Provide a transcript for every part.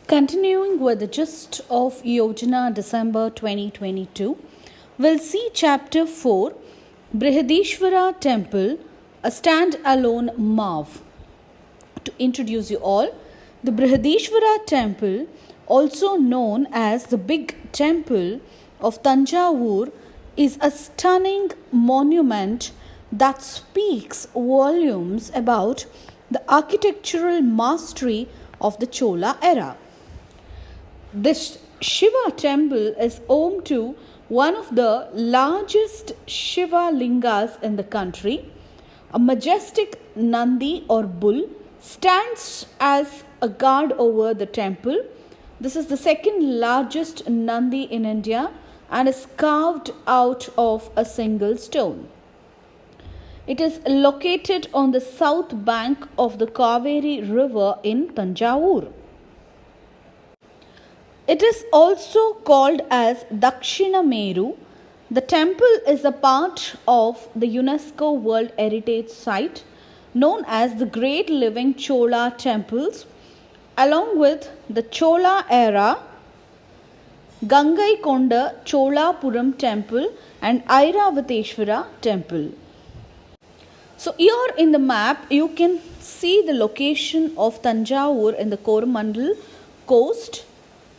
Continuing with the gist of Yojana December 2022, we'll see Chapter 4, Brihadishwara Temple, a stand-alone marv. To introduce you all, the Brihadishwara Temple, also known as the Big Temple of Tanjavur, is a stunning monument that speaks volumes about the architectural mastery of the Chola era. This Shiva temple is home to one of the largest Shiva lingas in the country. A majestic Nandi or bull stands as a guard over the temple. This is the second largest Nandi in India and is carved out of a single stone. It is located on the south bank of the Kaveri river in Tanjavur. It is also called as Dakshina Meru. The temple is a part of the UNESCO World Heritage Site known as the Great Living Chola Temples, along with the Chola era Gangaikonda Cholapuram Temple and Airavateshwara Temple. So here in the map you can see the location of Tanjavur in the Coromandel coast.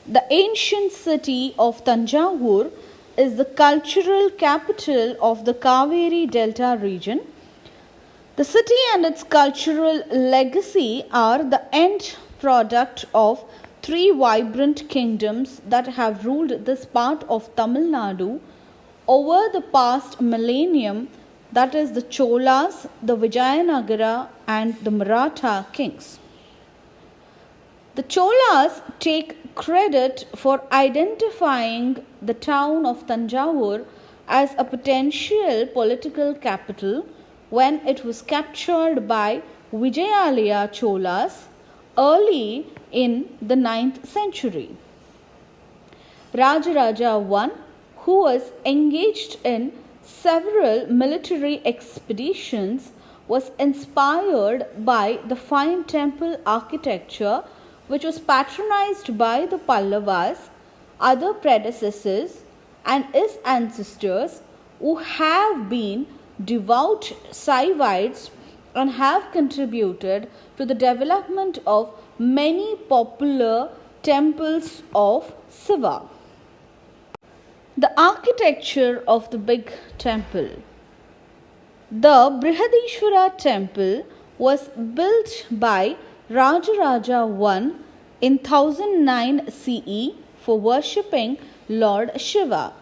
The ancient city of Tanjavur is the cultural capital of the Kaveri Delta region. The city and its cultural legacy are the end product of three vibrant kingdoms that have ruled this part of Tamil Nadu over the past millennium, that is the Cholas, the Vijayanagara and the Maratha kings. The Cholas take credit for identifying the town of Tanjavur as a potential political capital when it was captured by Vijayalaya Cholas early in the 9th century. Rajaraja I, who was engaged in several military expeditions, was inspired by the fine temple architecture which was patronized by the Pallavas, other predecessors, and his ancestors who have been devout Saivites and have contributed to the development of many popular temples of Shiva. The architecture of the big temple. The Brihadishwara temple was built by Rajaraja I in 1009 CE for worshipping Lord Shiva.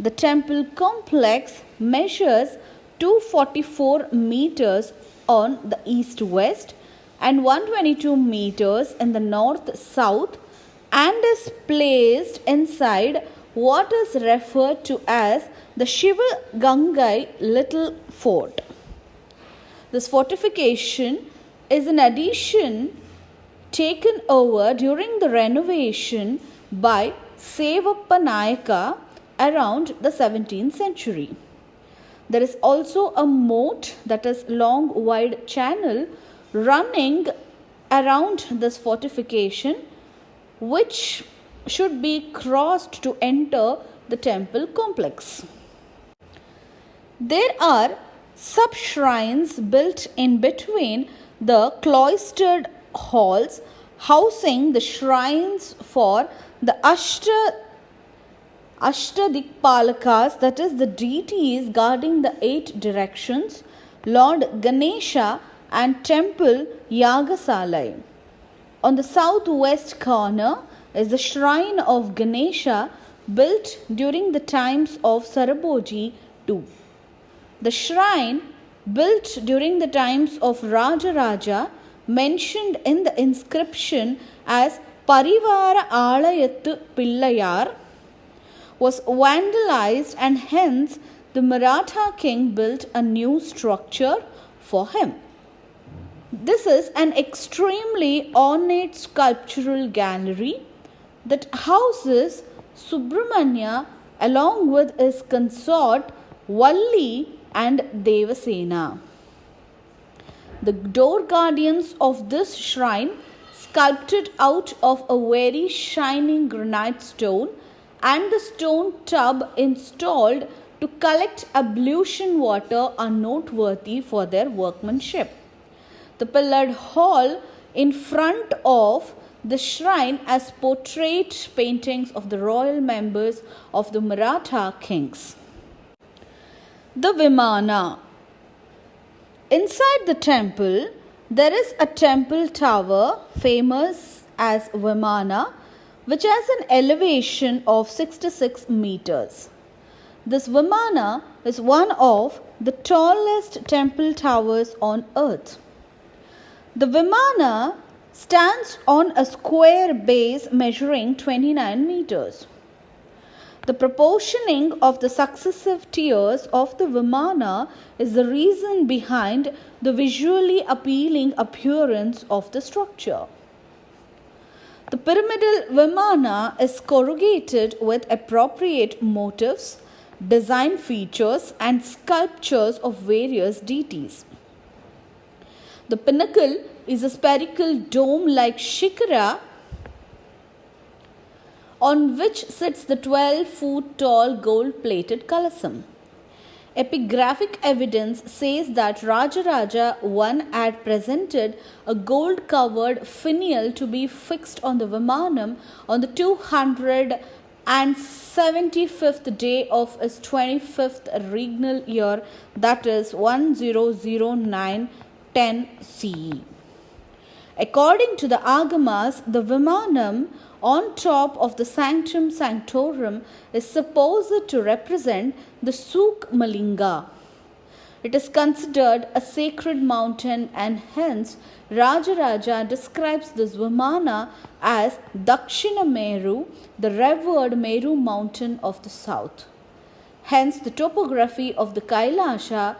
The temple complex measures 244 meters on the east-west and 122 meters in the north-south and is placed inside what is referred to as the Shiva Gangai Little Fort. This fortification is an addition taken over during the renovation by Sevappa Nayaka around the 17th century. There is also a moat, that is long wide channel running around this fortification which should be crossed to enter the temple complex. There are sub-shrines built in between the cloistered halls housing the shrines for the Ashtadikpalakas, that is the deities guarding the 8 directions, Lord Ganesha and temple Yagasalai. On the southwest corner is the shrine of Ganesha built during the times of Saraboji II. The shrine built during the times of Rajaraja, mentioned in the inscription as Parivara Alayattu Pillayar, was vandalized and hence the Maratha king built a new structure for him. This is an extremely ornate sculptural gallery that houses Subramanya along with his consort Valli and Devasena. The door guardians of this shrine sculpted out of a very shining granite stone, and the stone tub installed to collect ablution water are noteworthy for their workmanship. The pillared hall in front of the shrine has portrait paintings of the royal members of the Maratha kings. The Vimana. Inside the temple, there is a temple tower famous as Vimana, which has an elevation of 66 meters. This Vimana is one of the tallest temple towers on earth. The Vimana stands on a square base measuring 29 meters. The proportioning of the successive tiers of the Vimana is the reason behind the visually appealing appearance of the structure. The pyramidal Vimana is corrugated with appropriate motifs, design features, and sculptures of various deities. The pinnacle is a spherical dome-like shikara on which sits the 12-foot-tall gold-plated kalasam. Epigraphic evidence says that Rajaraja I had presented a gold-covered finial to be fixed on the Vimanam on the 275th day of his 25th regnal year, that is 1009-10 CE. According to the Agamas, the Vimanam on top of the Sanctum Sanctorum is supposed to represent the Suk Malinga. It is considered a sacred mountain, and hence Rajaraja describes this Vimana as Dakshina Meru, the revered Meru mountain of the south. Hence, the topography of the Kailasha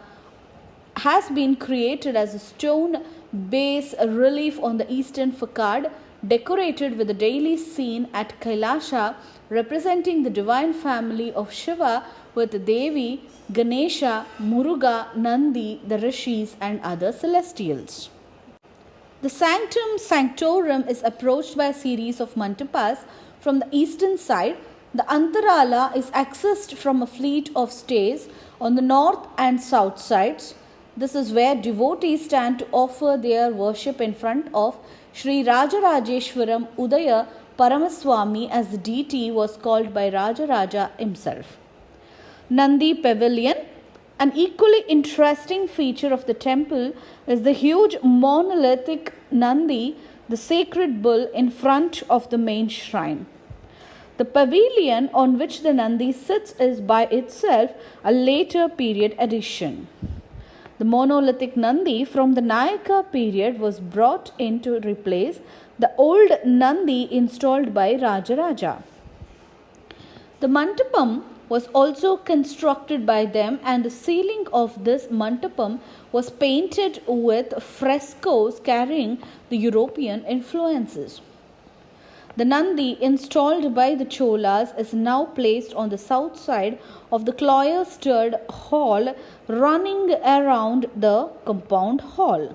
has been created as a stone bas relief on the eastern facade, decorated with the daily scene at Kailasha representing the divine family of Shiva with Devi, Ganesha, Muruga, Nandi, the Rishis, and other celestials. The Sanctum Sanctorum is approached by a series of mantapas from the eastern side. The Antarala is accessed from a fleet of stairs on the north and south sides. This is where devotees stand to offer their worship in front of Sri Rajarajeshwaram Udaya Paramaswamy, as the deity was called by Rajaraja himself. Nandi Pavilion. An equally interesting feature of the temple is the huge monolithic Nandi, the sacred bull, in front of the main shrine. The pavilion on which the Nandi sits is by itself a later period addition. The monolithic Nandi from the Nayaka period was brought in to replace the old Nandi installed by Rajaraja. The Mantapam was also constructed by them, and the ceiling of this Mantapam was painted with frescoes carrying the European influences. The Nandi installed by the Cholas is now placed on the south side of the cloistered hall running around the compound hall.